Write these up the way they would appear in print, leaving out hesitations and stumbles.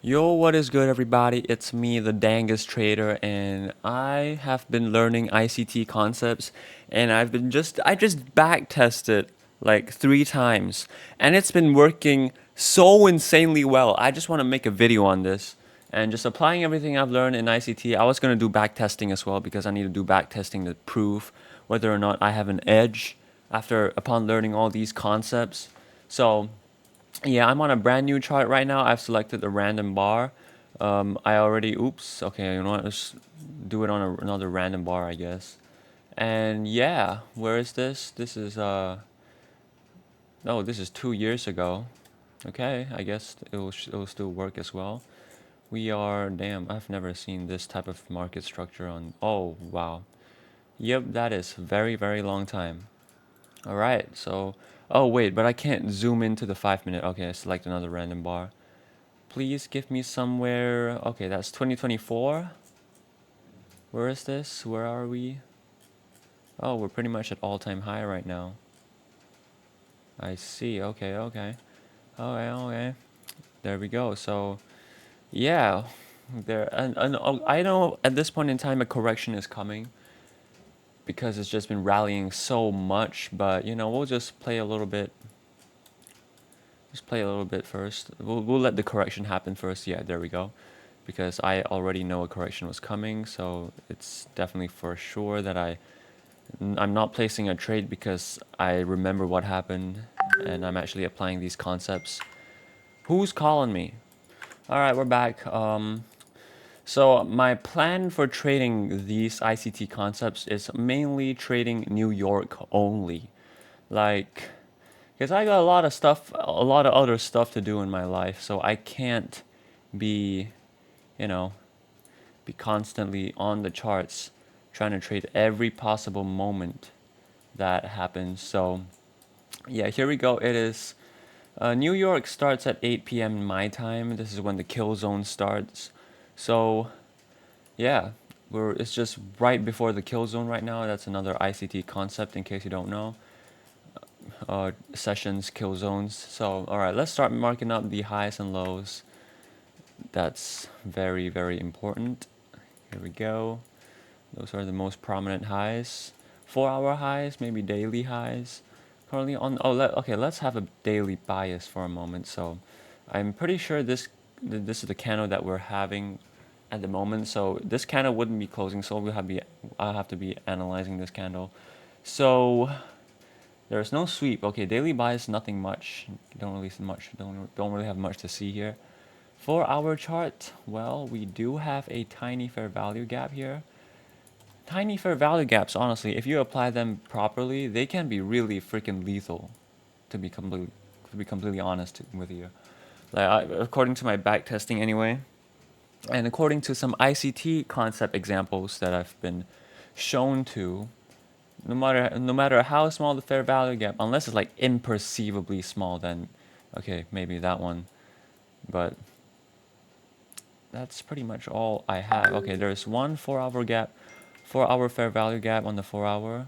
Yo, what is good, everybody? It's me, the Dangest Trader, and I have been learning ICT concepts, and I just back tested like 3 times, and it's been working so insanely well. I just want to make a video on this and just applying everything I've learned in ICT. I was gonna do back testing as well because I need to do back testing to prove whether or not I have an edge upon learning all these concepts. So yeah, I'm on a brand new chart right now. I've selected a random bar. Oops, okay, you know what? Let's do it on another random bar, I guess. And yeah, where is this? No, this is 2 years ago. Okay, I guess it'll still work as well. Damn, I've never seen this type of market structure on, oh, wow. Yep, that is very, very long time. All right, so, oh, wait, but I can't zoom into the 5 minute. Okay, select another random bar. Please give me somewhere. Okay, that's 2024. Where is this? Where are we? Oh, we're pretty much at all-time high right now. I see. Okay, okay. Okay, okay. There we go. So, yeah. I know at this point in time a correction is coming because it's just been rallying so much, but we'll just play a little bit. Just play a little bit first. We'll let the correction happen first. Yeah, there we go. Because I already know a correction was coming, so it's definitely for sure that I'm not placing a trade because I remember what happened and I'm actually applying these concepts. Who's calling me? All right, we're back. So my plan for trading these ICT concepts is mainly trading New York only. Like, because I got a lot of other stuff to do in my life, so I can't be, you know, be constantly on the charts trying to trade every possible moment that happens. So yeah, here we go. It is New York starts at 8 p.m. my time. This is when the kill zone starts. So yeah, it's just right before the kill zone right now. That's another ICT concept in case you don't know. Sessions, kill zones. So all right, let's start marking up the highs and lows. That's very, very important. Here we go. Those are the most prominent highs. 4 hour highs, maybe daily highs. Currently on, okay, let's have a daily bias for a moment. So I'm pretty sure this is the candle that we're having at the moment. So this candle wouldn't be closing, so I'll have to be analyzing this candle. So there's no sweep. Okay, daily bias, nothing much. Don't really see much. Don't really have much to see here. 4 hour chart. Well, we do have a tiny fair value gap here. Tiny fair value gaps, honestly, if you apply them properly, they can be really freaking lethal. To be completely honest with you, according to my back testing anyway, and according to some ICT concept examples that I've been shown to, no matter how small the fair value gap, unless it's like imperceivably small, then okay, maybe that one, but that's pretty much all I have. Okay, there's one 4 hour gap, 4 hour fair value gap on the 4 hour.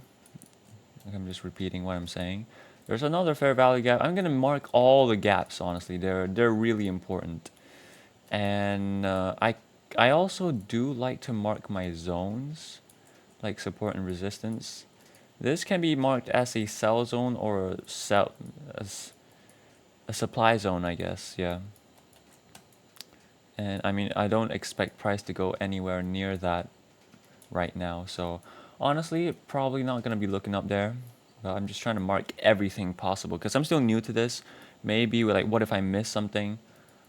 I'm just repeating what I'm saying. There's another fair value gap. I'm gonna mark all the gaps. Honestly, they're really important, and I also do like to mark my zones, like support and resistance. This can be marked as a sell zone or as a supply zone, I guess. Yeah. And I mean, I don't expect price to go anywhere near that right now. So honestly, probably not gonna be looking up there. But I'm just trying to mark everything possible because I'm still new to this. Maybe like, what if I miss something?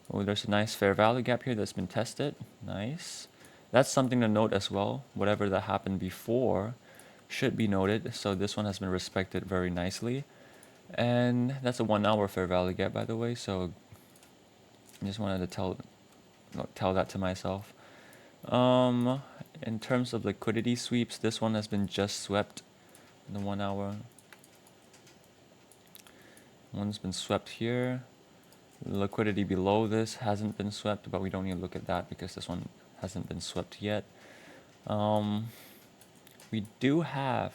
Oh, there's a nice fair value gap here that's been tested. Nice. That's something to note as well. Whatever that happened before should be noted. So this one has been respected very nicely. And that's a 1 hour fair value gap, by the way. So I just wanted to tell that to myself. In terms of liquidity sweeps, this one has been just swept in the 1 hour. One's been swept here. Liquidity below this hasn't been swept, but we don't need to look at that because this one hasn't been swept yet. We do have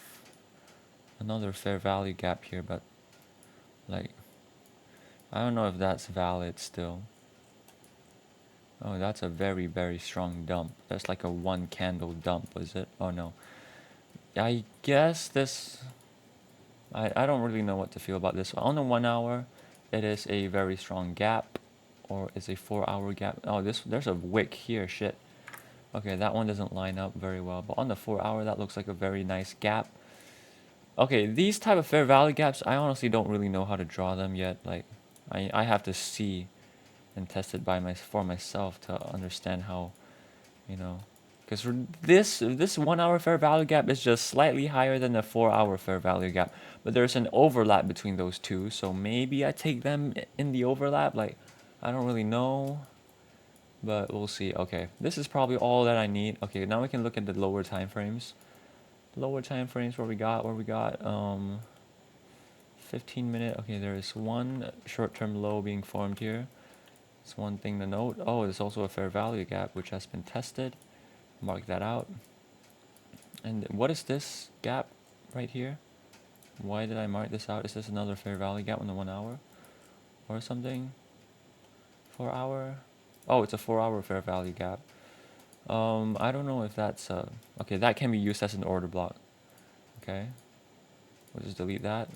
another fair value gap here, but like, I don't know if that's valid still. Oh, that's a very, very strong dump. That's like a one candle dump, was it? Oh no. I guess this... I don't really know what to feel about this. On the 1 hour, it is a very strong gap. Or it's a 4 hour gap. Oh, there's a wick here, shit. Okay, that one doesn't line up very well. But on the 4 hour, that looks like a very nice gap. Okay, these type of fair value gaps, I honestly don't really know how to draw them yet. Like, I have to see and test it for myself to understand how, you know, because for this 1 hour fair value gap is just slightly higher than the 4 hour fair value gap, but there's an overlap between those two, so maybe I take them in the overlap. Like, I don't really know, but we'll see. Okay, this is probably all that I need. Okay, now we can look at the lower time frames. Lower time frames, where we got 15 minute. Okay, there is one short-term low being formed here. It's one thing to note. Oh, there's also a fair value gap which has been tested. Mark that out. And what is this gap right here? Why did I mark this out? Is this another fair value gap on the 1 hour or something? 4 hour? Oh, it's a 4 hour fair value gap. I don't know if that's okay, that can be used as an order block. Okay, we'll just delete that.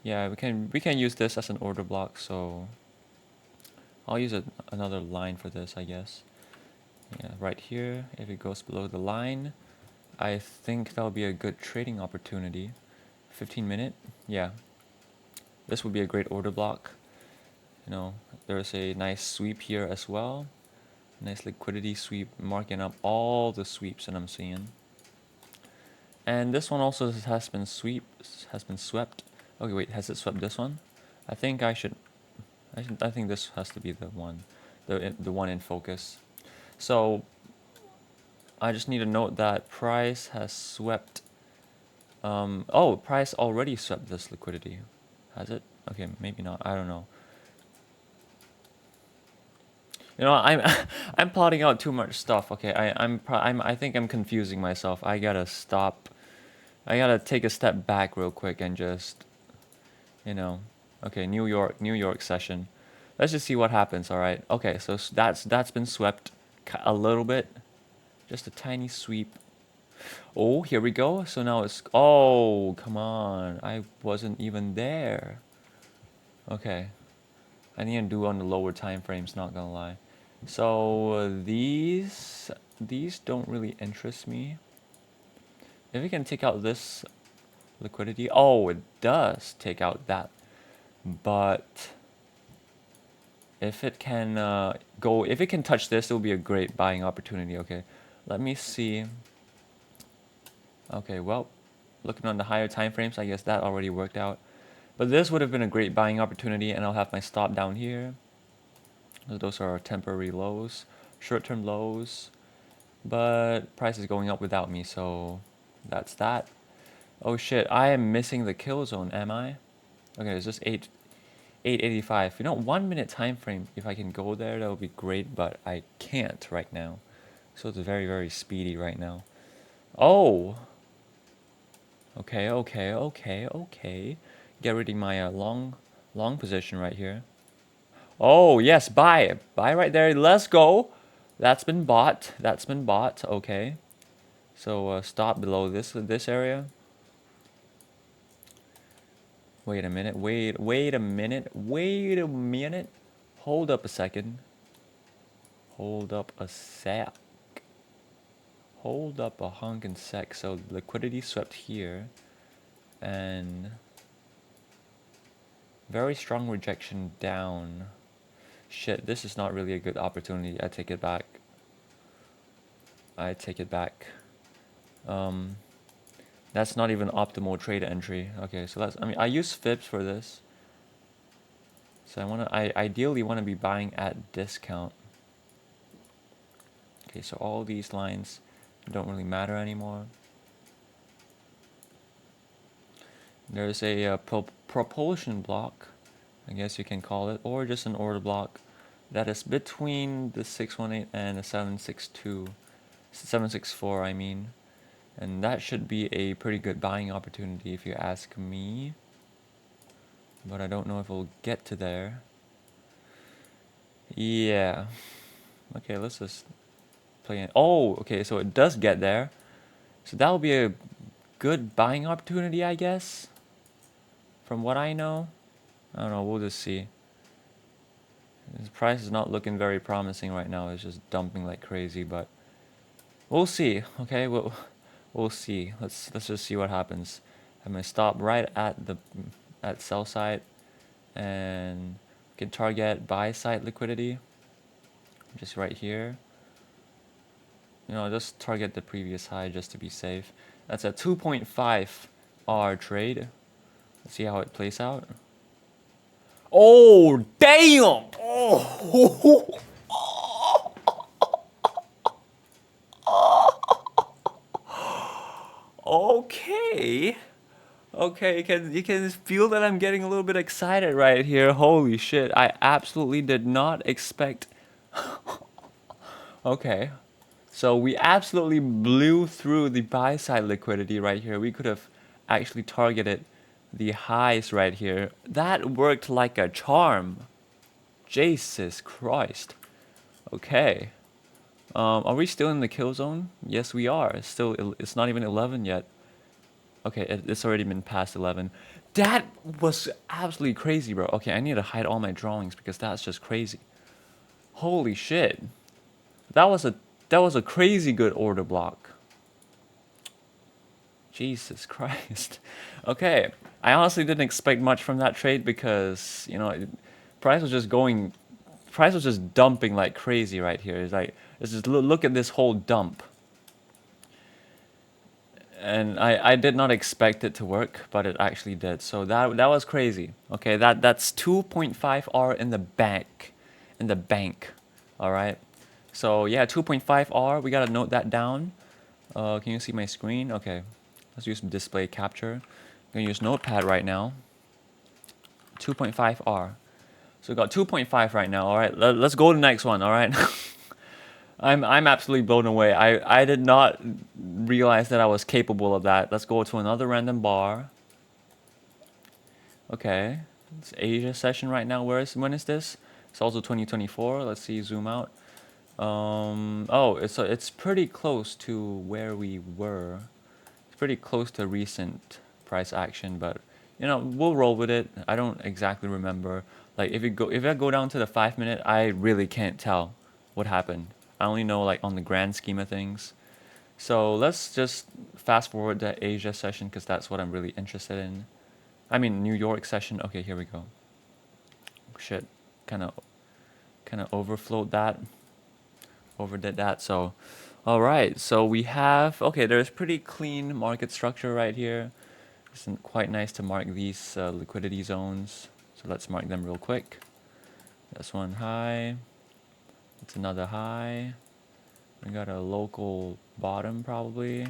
Yeah, we can use this as an order block, so I'll use another line for this, I guess. Yeah, right here, if it goes below the line, I think that'll be a good trading opportunity. 15 minute, yeah. This would be a great order block. You know, there's a nice sweep here as well. Nice liquidity sweep, marking up all the sweeps that I'm seeing. And this one also has been swept. Okay, wait, has it swept this one? I think I think this has to be the one, the one in focus. So I just need to note that price has swept. Oh, price already swept this liquidity. Has it? Okay, maybe not. I don't know. You know, I'm I'm plotting out too much stuff. Okay, I think I'm confusing myself. I gotta stop. I gotta take a step back real quick and just, you know, okay, New York session. Let's just see what happens. All right. Okay, so that's been swept a little bit, just a tiny sweep. Oh, here we go. So now it's, oh, come on. I wasn't even there. Okay. I need to do on the lower time frames, not gonna lie. So these don't really interest me. If we can take out this liquidity, oh, it does take out that. But if it can if it can touch this, it will be a great buying opportunity. Okay, let me see. Okay, well, looking on the higher time frames, I guess that already worked out. But this would have been a great buying opportunity, and I'll have my stop down here. Those are temporary lows, short-term lows. But price is going up without me, so that's that. Oh shit, I am missing the kill zone, am I? Okay, it's just 885. You know, 1 minute time frame, if I can go there, that would be great, but I can't right now. So it's very, very speedy right now. Oh! Okay. Get rid of my long position right here. Oh, yes, buy. Buy right there. Let's go. That's been bought. Okay. So stop below this area. Wait a minute. Wait a minute. Hold up a second. Hold up a sec. Hold up a honkin' sec. So liquidity swept here. And very strong rejection down. Shit, this is not really a good opportunity. I take it back. That's not even optimal trade entry. Okay, so I use fibs for this. So I ideally want to be buying at discount. Okay, so all these lines don't really matter anymore. There's a propulsion block, I guess you can call it, or just an order block that is between the 618 and the 764, I mean. And that should be a pretty good buying opportunity if you ask me. But I don't know if we'll get to there. Yeah. Okay, let's just play it. Oh, okay, so it does get there. So that will be a good buying opportunity, I guess. From what I know. I don't know, we'll just see. The price is not looking very promising right now. It's just dumping like crazy, but we'll see. Okay, we'll see. Let's just see what happens. I'm gonna stop right at the sell side, and we can target buy side liquidity just right here. You know, just target the previous high just to be safe. That's a 2.5 R trade. Let's see how it plays out. Oh, damn! Oh, okay. Okay, you can feel that I'm getting a little bit excited right here. Holy shit! I absolutely did not expect. Okay, so we absolutely blew through the buy side liquidity right here. We could have actually targeted the highs right here. That worked like a charm. Jesus Christ. Okay. Are we still in the kill zone? Yes, we are. It's still. It's not even 11 yet. Okay, it's already been past 11. That was absolutely crazy, bro. Okay, I need to hide all my drawings because that's just crazy. Holy shit. That was a crazy good order block. Jesus Christ. Okay, I honestly didn't expect much from that trade because, you know, price was just going price was just dumping like crazy right here. It's like, let's just look at this whole dump. And I did not expect it to work, but it actually did. So that was crazy. Okay, that's 2.5 R in the bank, All right. So yeah, 2.5 R. We gotta note that down. Can you see my screen? Okay, let's use display capture. I'm gonna use Notepad right now. 2.5 R. So we got 2.5 right now. All right, let's go to the next one. All right. I'm absolutely blown away. I did not realize that I was capable of that. Let's go to another random bar. Okay, it's Asia session right now. When is this? It's also 2024. Let's see, zoom out. Oh, it's pretty close to where we were. It's pretty close to recent price action, but you know, we'll roll with it. I don't exactly remember. Like if I go down to the 5 minute, I really can't tell what happened. I only know like on the grand scheme of things. So let's just fast forward to Asia session because that's what I'm really interested in. I mean New York session. Okay, here we go. Shit, kind of overflowed that, overdid that. So, all right. So we have there's pretty clean market structure right here. It's quite nice to mark these liquidity zones. So let's mark them real quick. That's one high. That's another high. We got a local bottom probably.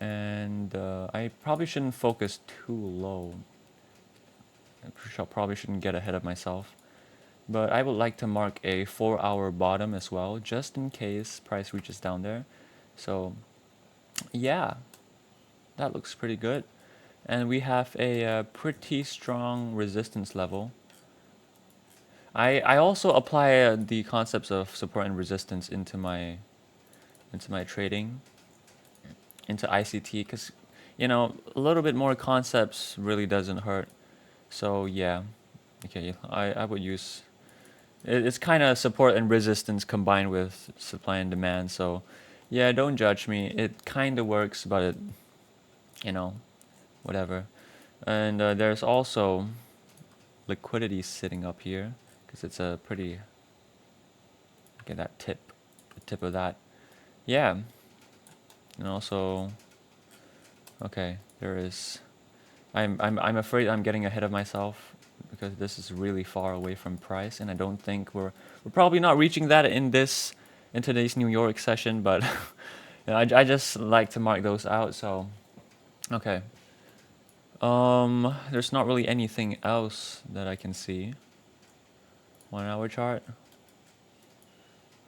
And I probably shouldn't focus too low. I probably shouldn't get ahead of myself. But I would like to mark a 4-hour bottom as well, just in case price reaches down there. So yeah, that looks pretty good. And we have a pretty strong resistance level. I also apply the concepts of support and resistance into my trading, into ICT, because you know a little bit more concepts really doesn't hurt. So yeah, okay, I would use it's kind of support and resistance combined with supply and demand. So yeah, don't judge me. It kind of works, but it, you know, whatever. And there's also liquidity sitting up here because it's a pretty, get that tip, the tip of that. Yeah, and also, okay, there is. I'm afraid I'm getting ahead of myself because this is really far away from price, and I don't think we're probably not reaching that in today's New York session. But you know, I just like to mark those out. So okay, there's not really anything else that I can see. 1 hour chart.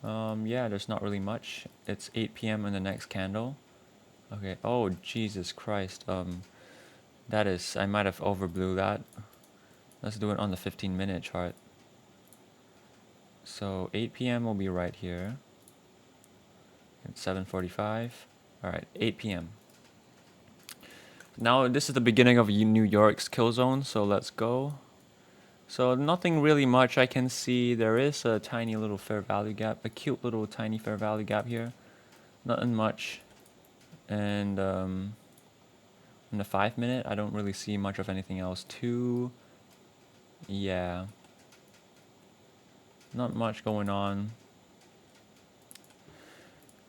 Yeah, there's not really much. It's 8 p.m. in the next candle. Okay. Oh, Jesus Christ. That is, I might have overblew that. Let's do it on the 15-minute chart. So 8 p.m. will be right here. It's 7:45. All right, 8 p.m. Now this is the beginning of New York's kill zone, so let's go. So nothing really much I can see. There is a tiny little fair value gap, a cute little tiny fair value gap here. Nothing much. And in the 5-minute, I don't really see much of anything else too. Yeah. Not much going on.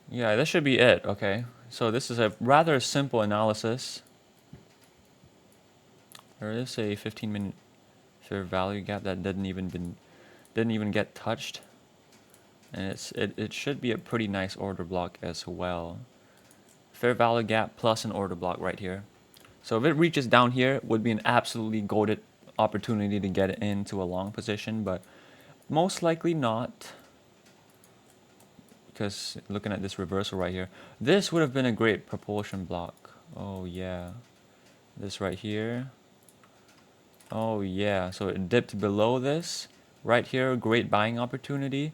Yeah, this should be it, okay? So this is a rather simple analysis. There is a 15-minute fair value gap that didn't even get touched. And it should be a pretty nice order block as well. Fair value gap plus an order block right here. So if it reaches down here, it would be an absolutely golden opportunity to get into a long position, but most likely not. Because looking at this reversal right here, this would have been a great propulsion block. Oh yeah. This right here. Oh yeah, so it dipped below this. Right here, great buying opportunity.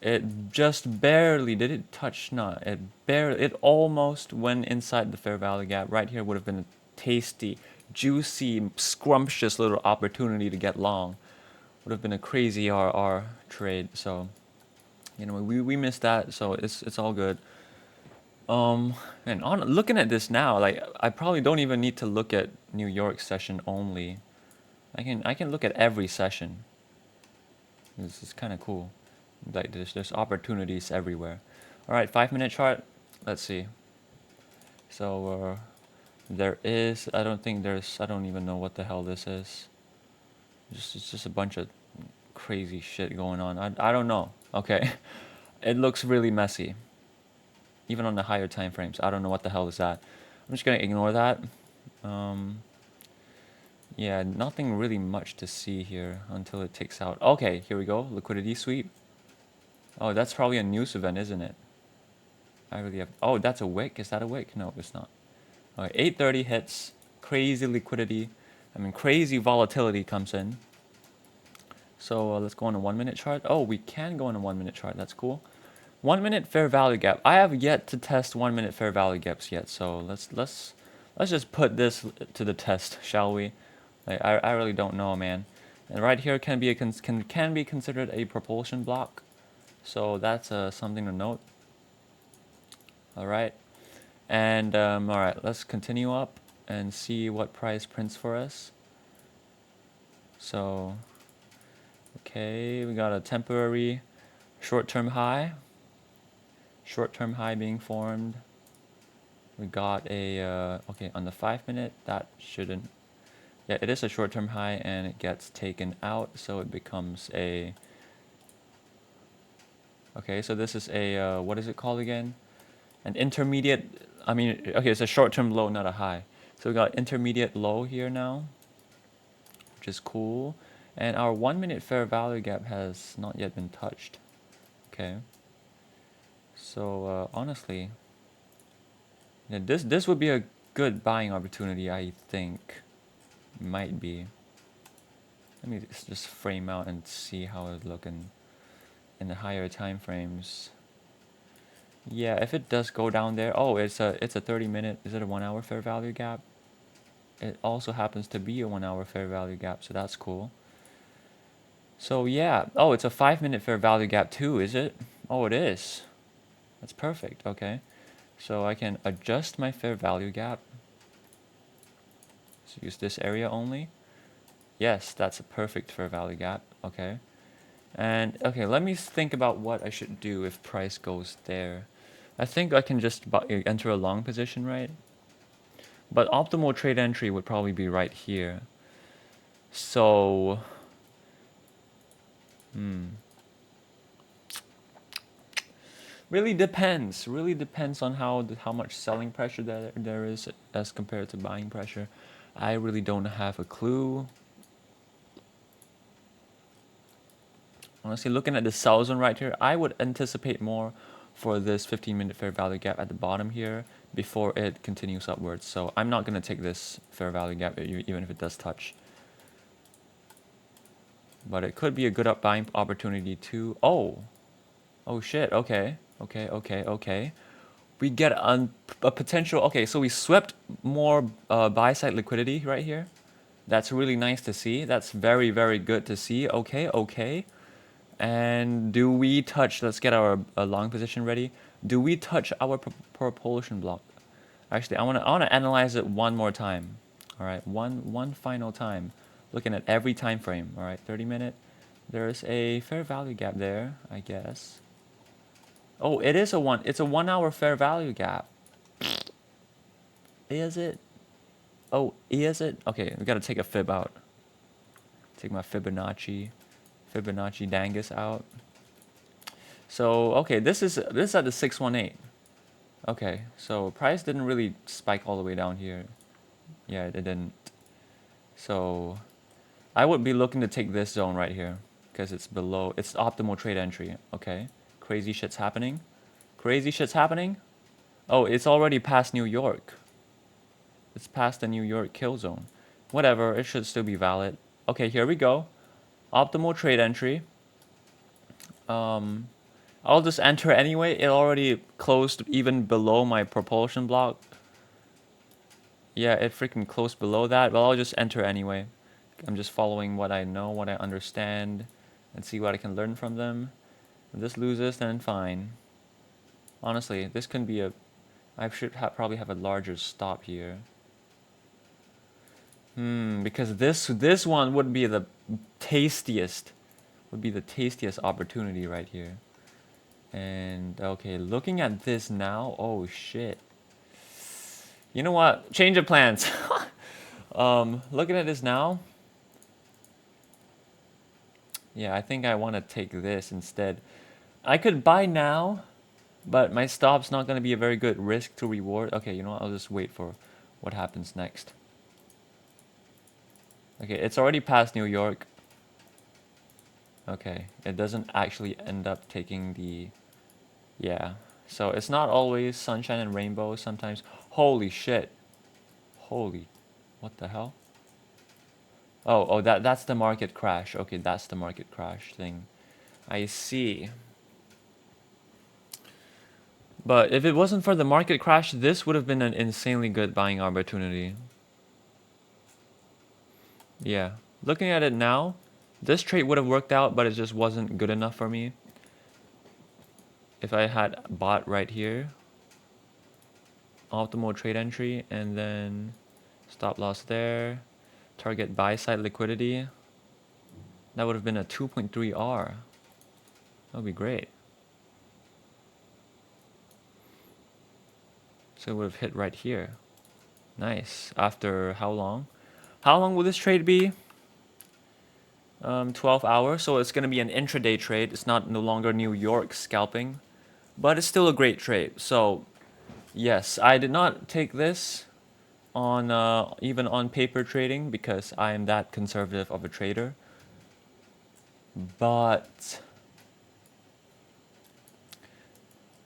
It just barely, did it touch? No, it almost went inside the fair value gap. Right here would have been a tasty, juicy, scrumptious little opportunity to get long. Would have been a crazy RR trade. So, you know, we missed that. So it's all good. And looking at this now, like I probably don't even need to look at New York session only. I can look at every session. This is kind of cool. Like there's opportunities everywhere. All right, 5-minute chart. Let's see. So there is. I don't think there's. I don't even know what the hell this is. It's just a bunch of crazy shit going on. I don't know. Okay, it looks really messy. Even on the higher time frames, I don't know what the hell is that. I'm just gonna ignore that. Yeah, nothing really much to see here until it ticks out. Okay, here we go. Liquidity sweep. Oh, that's probably a news event, isn't it? I really have. Oh, that's a wick. Is that a wick? No, it's not. Okay, 8:30 hits. Crazy liquidity. I mean, crazy volatility comes in. So let's go on a 1-minute chart. Oh, we can go on a 1-minute chart. That's cool. 1-minute fair value gap. I have yet to test 1-minute fair value gaps yet. So let's just put this to the test, shall we? Like, I really don't know, man. And right here can be can be considered a propulsion block. So that's something to note. All right. And all right, let's continue up and see what price prints for us. So, okay, we got a temporary short-term high. Short-term high being formed. We got a, okay, on the 5-minute, that shouldn't, yeah, it is a short-term high and it gets taken out, so it becomes a, okay, so this is a, what is it called again? An intermediate, I mean, okay, it's a short-term low, not a high. So we got intermediate low here now, which is cool. And our 1-minute fair value gap has not yet been touched. Okay. So honestly, yeah, this would be a good buying opportunity, I think. Might be. Let me just frame out and see how it's looking in the higher time frames. Yeah, if it does go down there, oh, it's a 30-minute. Is it a 1-hour fair value gap? It also happens to be a 1-hour fair value gap, so that's cool. So yeah, oh, it's a 5-minute fair value gap too, is it? Oh, it is. That's perfect. Okay, so I can adjust my fair value gap. So use this area only. Yes, that's a perfect fair value gap. Okay, and okay, let me think about what I should do if price goes there. I think I can just enter a long position, right? But optimal trade entry would probably be right here. So, really depends. Really depends on how much selling pressure there is as compared to buying pressure. I really don't have a clue. Honestly, looking at the sell zone right here, I would anticipate more for this 15-minute fair value gap at the bottom here before it continues upwards. So I'm not going to take this fair value gap even if it does touch. but it could be a good buying opportunity too. Oh shit. Okay. We get a potential. Okay, so we swept more buy side liquidity right here. That's really nice to see. That's very good to see. Okay. And do we touch? Let's get our long position ready. Do we touch our propulsion block? Actually, I wanna analyze it one more time. All right, one final time, looking at every time frame. All right, 30-minute. There's a fair value gap there, I guess. Oh, it is a one. It's a 1 hour fair value gap. Is it? Oh, is it? Okay, we gotta take a fib out. Take my Fibonacci dangus out. So okay, this is at the 618. Okay, so price didn't really spike all the way down here. Yeah, it didn't. So I would be looking to take this zone right here because it's below. It's optimal trade entry. Okay, crazy shit's happening. Crazy shit's happening. Oh, it's already past New York. It's past the New York kill zone. Whatever, it should still be valid. Okay, here we go. Optimal trade entry. I'll just enter anyway. It already closed even below my propulsion block. Yeah, it freaking closed below that. Well, I'll just enter anyway. I'm just following what I know, what I understand, and see what I can learn from them. If this loses, then fine. Honestly, this can be a... I should probably have a larger stop here. Because this one would be the tastiest. Would be the tastiest opportunity right here. And okay, looking at this now, oh shit. You know what? Change of plans. Looking at this now. Yeah, I think I want to take this instead. I could buy now, but my stop's not going to be a very good risk to reward. Okay, you know what? I'll just wait for what happens next. Okay, it's already past New York. Okay, it doesn't actually end up taking the... Yeah, so it's not always sunshine and rainbows sometimes. Holy shit. Holy... What the hell? Oh, that's the market crash. Okay, that's the market crash thing. I see. But if it wasn't for the market crash, this would have been an insanely good buying opportunity. Yeah. Looking at it now, this trade would have worked out, but it just wasn't good enough for me. If I had bought right here, optimal trade entry, and then stop loss there, target buy side liquidity, that would have been a 2.3 R. That would be great. So it would have hit right here. Nice. After how long? How long will this trade be? 12 hours. So it's going to be an intraday trade. It's no longer New York scalping, but it's still a great trade. So yes, I did not take this on even on paper trading because I am that conservative of a trader. But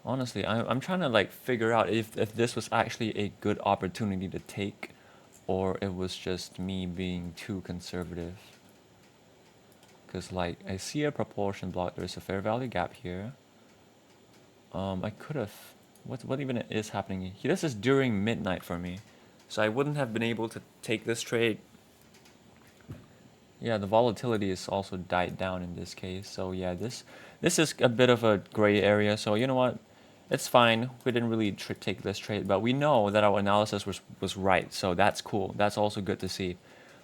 honestly, I'm trying to like figure out if this was actually a good opportunity to take, or it was just me being too conservative. Because like I see a propulsion block, there's a fair value gap here. I could have... What even is happening here? This is during midnight for me, so I wouldn't have been able to take this trade. Yeah, the volatility is also died down in this case. So yeah, this is a bit of a gray area. So you know what? It's fine. We didn't really take this trade, but we know that our analysis was right. So that's cool. That's also good to see.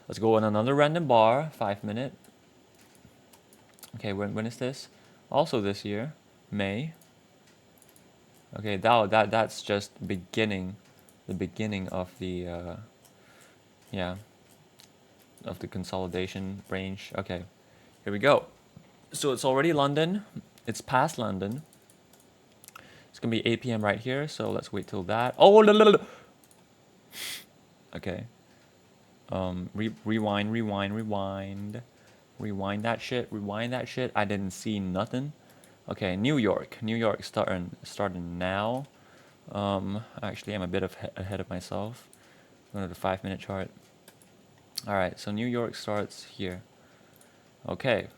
Let's go on another random bar, 5-minute. Okay, when is this? Also this year, May. Okay, that's just the beginning of the yeah, of the consolidation range. Okay, here we go. So it's already London. It's past London. It's gonna be 8 p.m. right here. So let's wait till that. Oh, okay. Rewind that shit. Rewind that shit. I didn't see nothing. Okay, New York starting now. Actually, I'm a bit ahead of myself. Go to the 5-minute chart. All right, so New York starts here. Okay,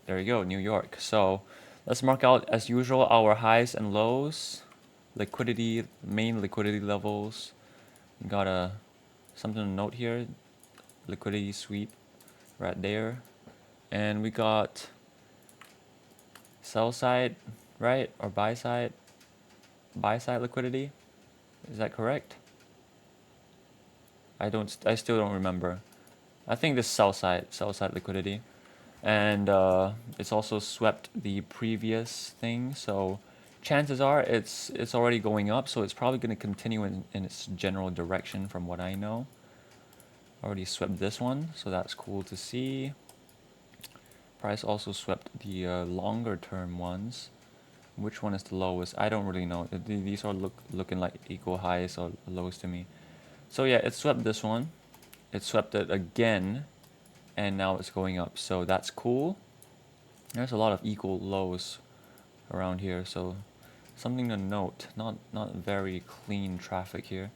there you go, New York. So let's mark out as usual our highs and lows, liquidity, main liquidity levels. We got something to note here, liquidity sweep right there, and we got sell side, right, or buy side liquidity. Is that correct? I still don't remember. I think this sell side liquidity, and it's also swept the previous thing. So chances are it's already going up. So it's probably going to continue in its general direction from what I know. Already swept this one, so that's cool to see. Price also swept the longer term ones. Which one is the lowest? I don't really know. These are looking like equal highs or lows to me. So yeah, it swept this one. It swept it again, and now it's going up. So that's cool. There's a lot of equal lows around here, so something to note. Not very clean traffic here.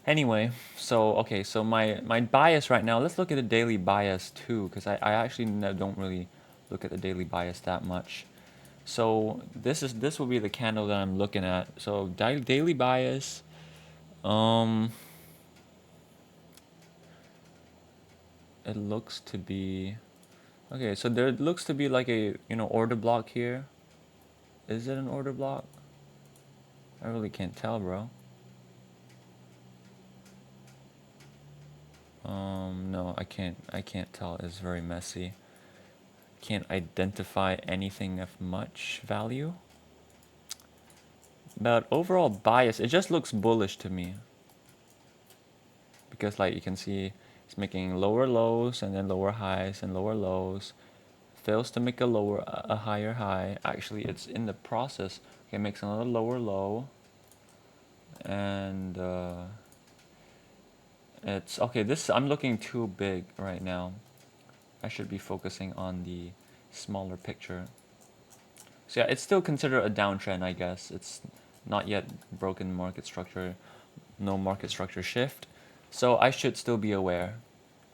Anyway, so okay, so my bias right now. Let's look at the daily bias too, because I actually don't really look at the daily bias that much. So this will be the candle that I'm looking at. So daily bias. It looks to be okay. So there looks to be like a order block here. Is it an order block? I really can't tell, bro. No, I can't tell. It's very messy. Can't identify anything of much value. But overall bias, it just looks bullish to me. Because like you can see, it's making lower lows and then lower highs and lower lows. Fails to make a higher high. Actually, it's in the process. Okay, makes another lower low. And it's okay. I'm looking too big right now. I should be focusing on the smaller picture. So yeah, it's still considered a downtrend, I guess. It's not yet broken market structure, no market structure shift. So I should still be aware.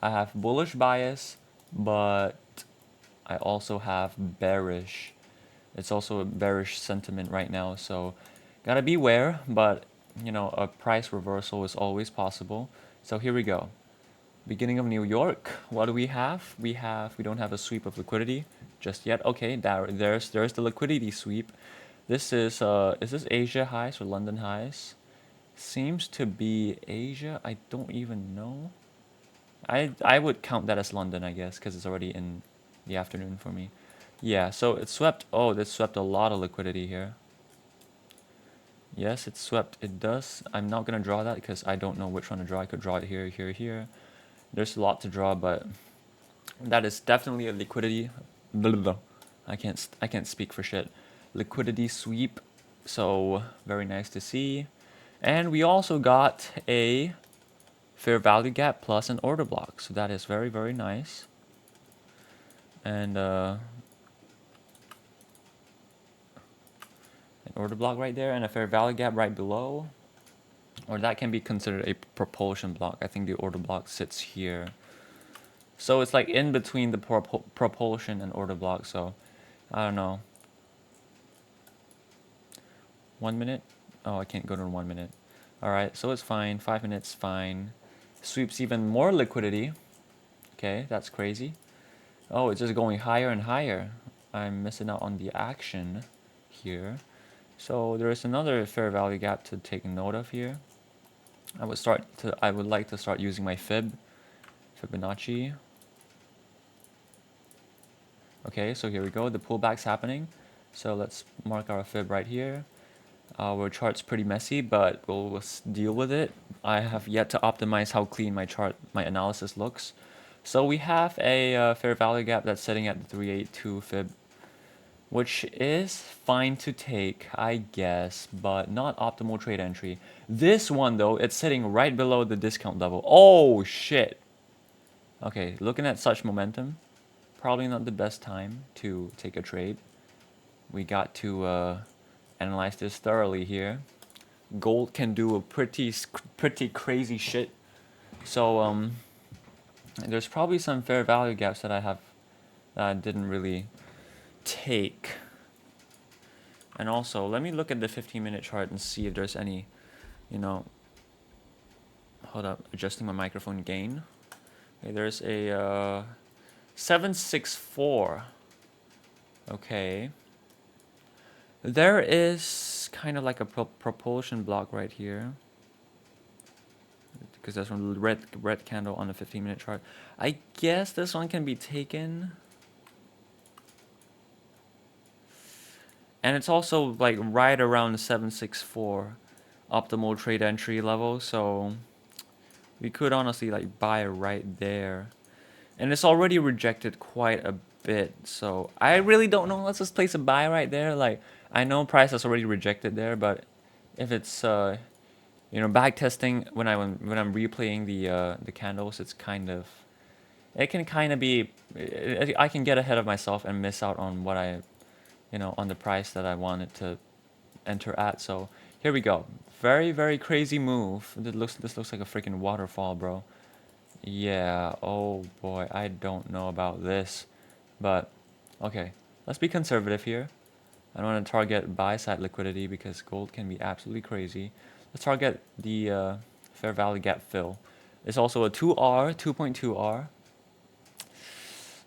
I have bullish bias, but I also have bearish. It's also a bearish sentiment right now, so gotta beware, but a price reversal is always possible. So here we go. Beginning of New York. What do we have? We don't have a sweep of liquidity just yet. Okay, there's the liquidity sweep. This is this Asia highs or London highs? Seems to be Asia. I don't even know. I would count that as London, I guess, because it's already in the afternoon for me. Yeah, so it swept. Oh, this swept a lot of liquidity here. Yes, it swept. It does. I'm not gonna draw that because I don't know which one to draw. I could draw it here, here, here. There's a lot to draw, but that is definitely a liquidity. Blah, blah, blah. I can't speak for shit. Liquidity sweep. So very nice to see. And we also got a fair value gap plus an order block. So that is very, very nice. And an order block right there and a fair value gap right below. Or that can be considered a propulsion block. I think the order block sits here. So it's like in between the propulsion and order block. So I don't know. 1 minute? Oh, I can't go to 1 minute. Alright, so it's fine. 5 minutes, fine. Sweeps even more liquidity. Okay, that's crazy. Oh, it's just going higher and higher. I'm missing out on the action here. So there is another fair value gap to take note of here. I would like to start using my Fibonacci. Okay, so here we go. The pullback's happening. So let's mark our fib right here. Our chart's pretty messy, but we'll deal with it. I have yet to optimize how clean my analysis looks. So we have a fair value gap that's sitting at the 382 fib, which is fine to take, I guess, but not optimal trade entry. This one, though, it's sitting right below the discount level. Oh, shit. Okay, looking at such momentum, probably not the best time to take a trade. We got to analyze this thoroughly here. Gold can do a pretty crazy shit. So there's probably some fair value gaps that I have that didn't really take. And also, let me look at the 15-minute chart and see if there's any, you know, hold up, adjusting my microphone gain. Okay, there's a 764. Okay. There is kind of like a propulsion block right here, because there's one red candle on the 15-minute chart. I guess this one can be taken. And it's also like right around the 764 optimal trade entry level, so we could honestly like buy right there. And it's already rejected quite a bit, so I really don't know. Let's just place a buy right there. Like, I know price has already rejected there, but if it's you know, backtesting when I'm replaying the candles, it's kind of, it can kind of be, I can get ahead of myself and miss out on what I, you know, on the price that I wanted to enter at. So here we go. Very, very crazy move. This looks like a freaking waterfall, bro. Yeah, oh boy, I don't know about this, but okay, let's be conservative here. I don't want to target buy side liquidity because gold can be absolutely crazy. Let's target the fair value gap fill. It's also a 2R, 2.2R.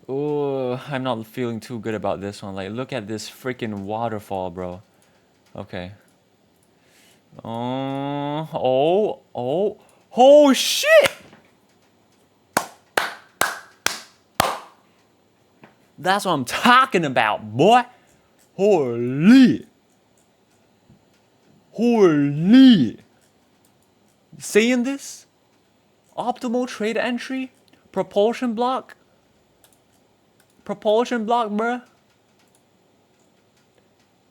Oh, I'm not feeling too good about this one. Like, look at this freaking waterfall, bro. Okay. Oh shit! That's what I'm talking about, boy. Holy. Holy. Seeing this? Optimal trade entry? Propulsion block? Propulsion block, bruh.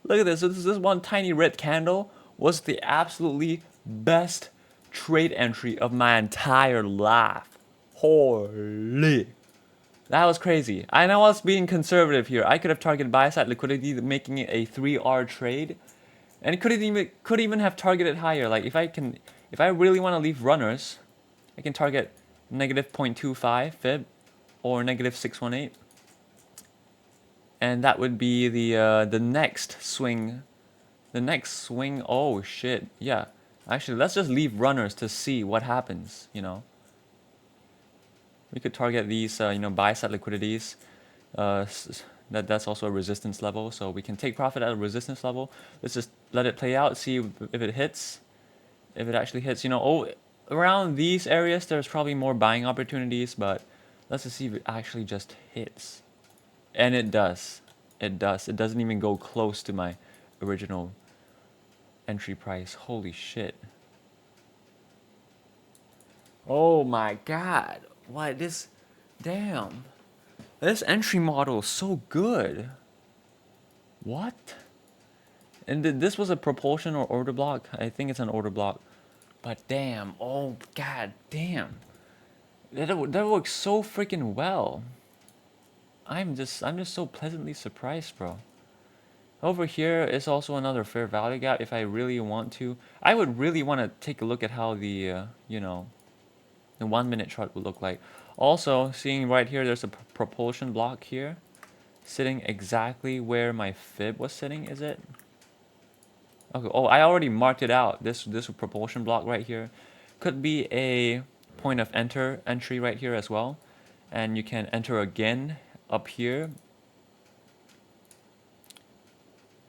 Look at this. This one tiny red candle was the absolutely best trade entry of my entire life. Holy. That was crazy. I know I was being conservative here. I could have targeted buy side liquidity, making it a 3R trade, and it could even have targeted higher. Like, if I really want to leave runners, I can target negative 0.25 fib or negative 618, and that would be the next swing. The next swing. Oh shit. Yeah. Actually, let's just leave runners to see what happens. You know. We could target these, you know, buy side liquidities. That's also a resistance level, so we can take profit at a resistance level. Let's just let it play out, see if it hits. If it actually hits, you know, around these areas, there's probably more buying opportunities, but let's just see if it actually just hits. And it does. It does. It doesn't even go close to my original entry price. Holy shit. Oh my god. What this? Damn. This entry model is so good. What? And this was a propulsion or order block? I think it's an order block. But damn. Oh god damn. That works so freaking well. I'm just so pleasantly surprised, bro. Over here is also another fair value gap if I really want to. I would really want to take a look at how the you know, the 1 minute chart would look like. Also, seeing right here, there's a propulsion block here, sitting exactly where my fib was sitting. Is it? Okay. Oh, I already marked it out. This propulsion block right here could be a point of entry right here as well, and you can enter again up here.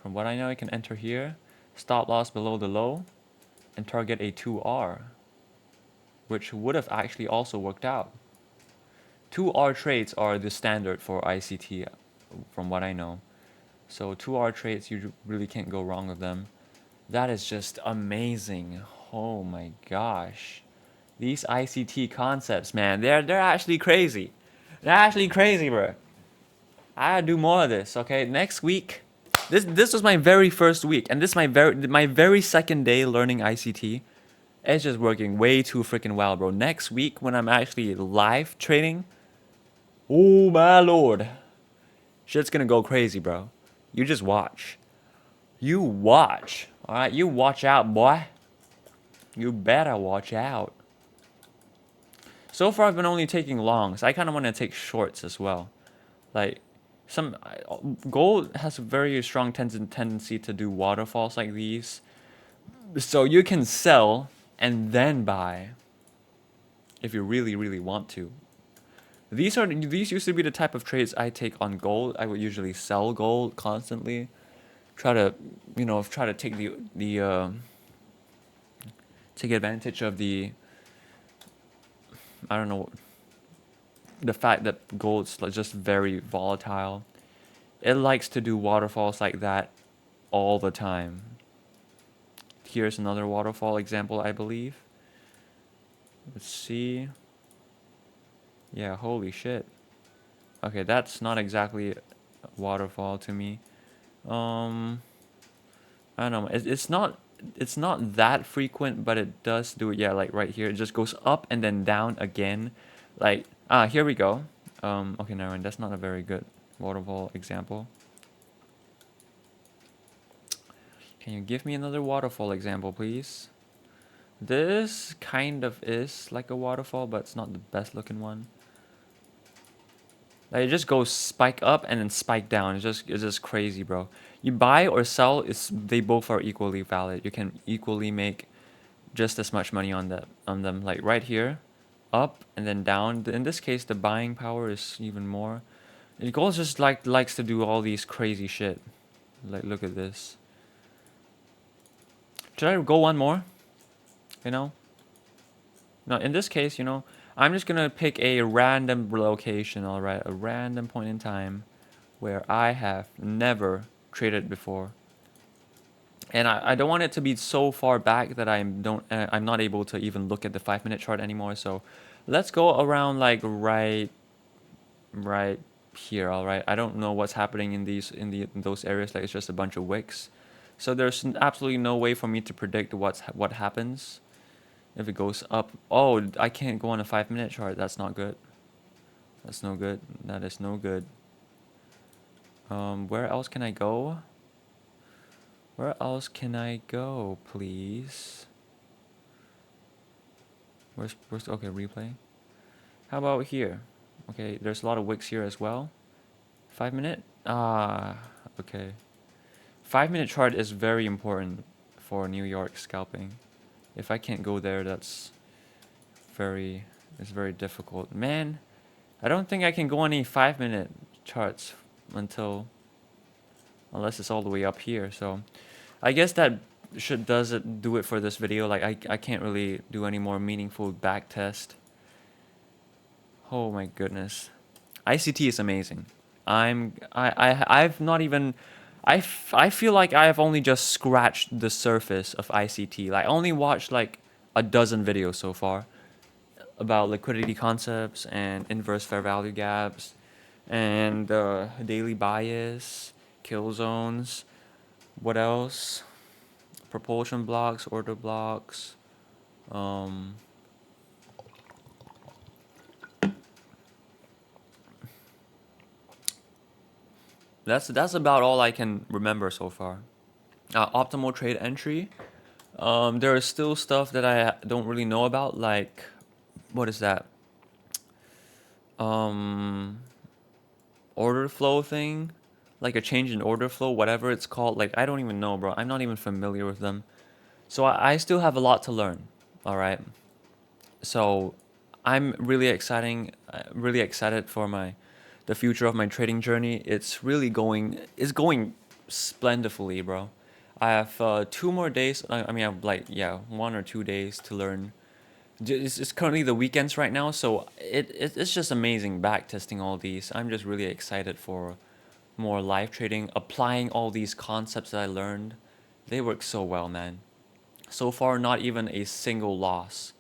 From what I know, I can enter here, stop loss below the low, and target a 2R, which would have actually also worked out. 2R trades are the standard for ICT, from what I know. So 2R trades, you really can't go wrong with them. That is just amazing. Oh my gosh. These ICT concepts, man, they're actually crazy. They're actually crazy, bro. I gotta do more of this, okay? Next week, this was my very first week, and this is my very second day learning ICT. It's just working way too freaking well, bro. Next week, when I'm actually live trading, oh my lord, shit's gonna go crazy, bro. You just watch. You watch. Alright, you watch out, boy. You better watch out. So far, I've been only taking longs. I kind of want to take shorts as well. Like, gold has a very strong tendency to do waterfalls like these. So you can sell and then buy if you really want to. These used to be the type of trades I take on gold. I would usually sell gold constantly, try to try to take the take advantage of the, I don't know, the fact that gold's just very volatile. It likes to do waterfalls like that all the time. Here's another waterfall example, I believe. Let's see. Yeah, holy shit. Okay, that's not exactly a waterfall to me. I don't know. It's not that frequent, but it does do it. Yeah, like right here, it just goes up and then down again. Like here we go. Okay, never mind. That's not a very good waterfall example. Can you give me another waterfall example, please? This kind of is like a waterfall, but it's not the best looking one. Like it just goes spike up and then spike down. It's just crazy, bro. You buy or sell, they both are equally valid. You can equally make just as much money on them. Like right here, up and then down. In this case, the buying power is even more. And gold just likes to do all these crazy shit. Like look at this. Should I go one more? You know? No, in this case, I'm just gonna pick a random location, alright? A random point in time where I have never traded before. And I don't want it to be so far back that I'm not able to even look at the 5-minute chart anymore. So let's go around like right here, alright? I don't know what's happening in those areas, like it's just a bunch of wicks. So there's absolutely no way for me to predict what happens if it goes up. Oh, I can't go on a 5-minute chart. That's not good. That's no good. That is no good. Where else can I go? Where else can I go, please? Where's okay, replay. How about here? Okay, there's a lot of wicks here as well. 5-minute? Okay. 5-minute chart is very important for New York scalping. If I can't go there, it's very difficult. Man, I don't think I can go on any 5-minute charts unless it's all the way up here. So I guess that does it do it for this video. Like I can't really do any more meaningful back test. Oh my goodness. ICT is amazing. I've not even I feel like I've only just scratched the surface of ICT. Like I only watched like a dozen videos so far about liquidity concepts and inverse fair value gaps and daily bias, kill zones. What else? Propulsion blocks, order blocks. That's about all I can remember so far. Optimal trade entry. There is still stuff that I don't really know about, like what is that? Order flow thing, like a change in order flow, whatever it's called. Like I don't even know, bro. I'm not even familiar with them. So I still have a lot to learn. All right. So I'm really excited for the future of my trading journey. It's going splendidly, bro. I have 2 more days. I mean, I have like 1 or 2 days to learn. It's currently the weekends right now, so it's just amazing back testing all these. I'm just really excited for more live trading, applying all these concepts that I learned. They work so well, man. So far, not even a single loss.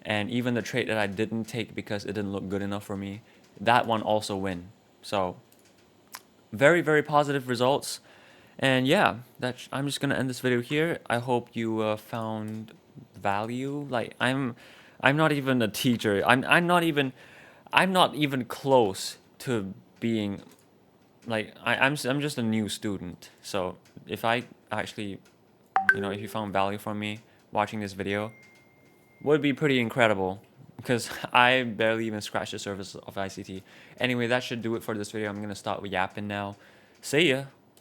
And even the trade that I didn't take because it didn't look good enough for me, that one also win. So very positive results. And yeah, I'm just gonna end this video here. I hope you found value. Like I'm not even a teacher. I'm not even close to being like I'm just a new student. So if I actually, if you found value from me watching this video, would be pretty incredible. because I barely even scratched the surface of ICT. Anyway, that should do it for this video. I'm gonna stop yapping now. See ya.